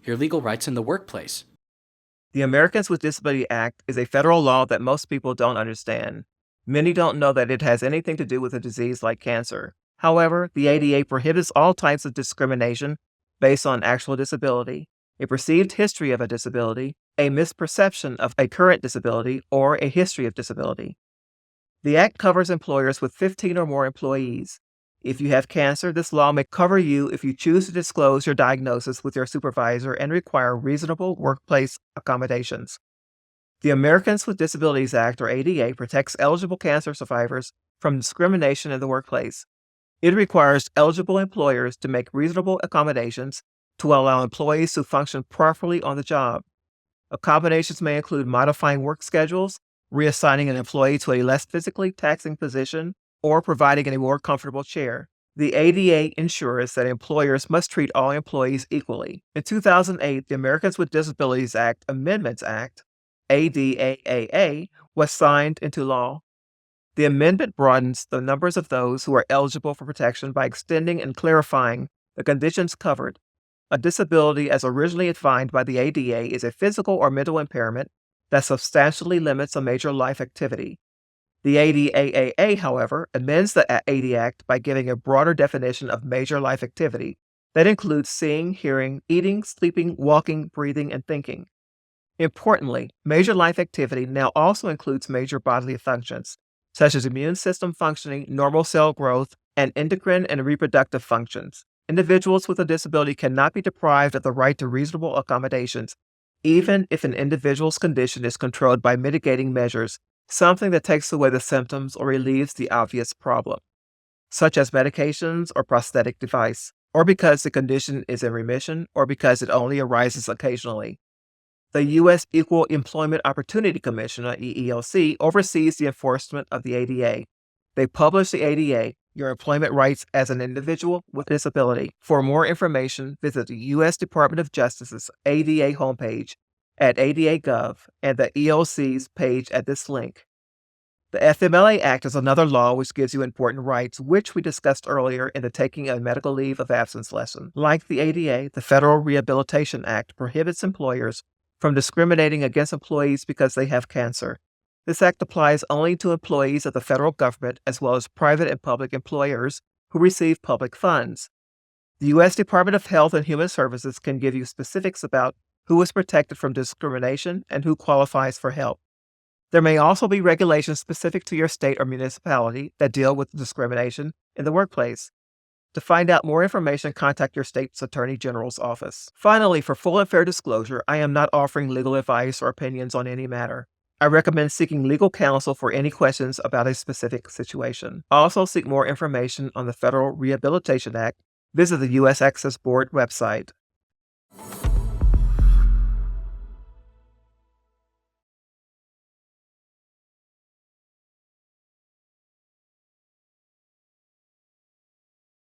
your legal rights in the workplace. The Americans with Disabilities Act is a federal law that most people don't understand. Many don't know that it has anything to do with a disease like cancer. However, the ADA prohibits all types of discrimination based on actual disability, a perceived history of a disability, a misperception of a current disability, or a history of disability. The Act covers employers with 15 or more employees. If you have cancer, this law may cover you if you choose to disclose your diagnosis with your supervisor and require reasonable workplace accommodations. The Americans with Disabilities Act, or ADA, protects eligible cancer survivors from discrimination in the workplace. It requires eligible employers to make reasonable accommodations to allow employees to function properly on the job. Accommodations may include modifying work schedules, reassigning an employee to a less physically taxing position, or providing a more comfortable chair. The ADA ensures that employers must treat all employees equally. In 2008, the Americans with Disabilities Act Amendments Act, ADAAA, was signed into law. The amendment broadens the numbers of those who are eligible for protection by extending and clarifying the conditions covered. A disability, as originally defined by the ADA, is a physical or mental impairment that substantially limits a major life activity. The ADAAA, however, amends the ADA Act by giving a broader definition of major life activity that includes seeing, hearing, eating, sleeping, walking, breathing, and thinking. Importantly, major life activity now also includes major bodily functions, such as immune system functioning, normal cell growth, and endocrine and reproductive functions. Individuals with a disability cannot be deprived of the right to reasonable accommodations, even if an individual's condition is controlled by mitigating measures, something that takes away the symptoms or relieves the obvious problem, such as medications or prosthetic device, or because the condition is in remission, or because it only arises occasionally. The U.S. Equal Employment Opportunity Commission, or EEOC, oversees the enforcement of the ADA. They publish the ADA, Your Employment Rights as an Individual with Disability. For more information, visit the U.S. Department of Justice's ADA homepage at ada.gov and the EOC's page at this link. The FMLA Act is another law which gives you important rights, which we discussed earlier in the Taking a Medical Leave of Absence lesson. Like the ADA, the Federal Rehabilitation Act prohibits employers from discriminating against employees because they have cancer. This act applies only to employees of the federal government as well as private and public employers who receive public funds. The U.S. Department of Health and Human Services can give you specifics about who is protected from discrimination and who qualifies for help. There may also be regulations specific to your state or municipality that deal with discrimination in the workplace. To find out more information, contact your state's Attorney General's office. Finally, for full and fair disclosure, I am not offering legal advice or opinions on any matter. I recommend seeking legal counsel for any questions about a specific situation. Also, seek more information on the Federal Rehabilitation Act. Visit the U.S. Access Board website.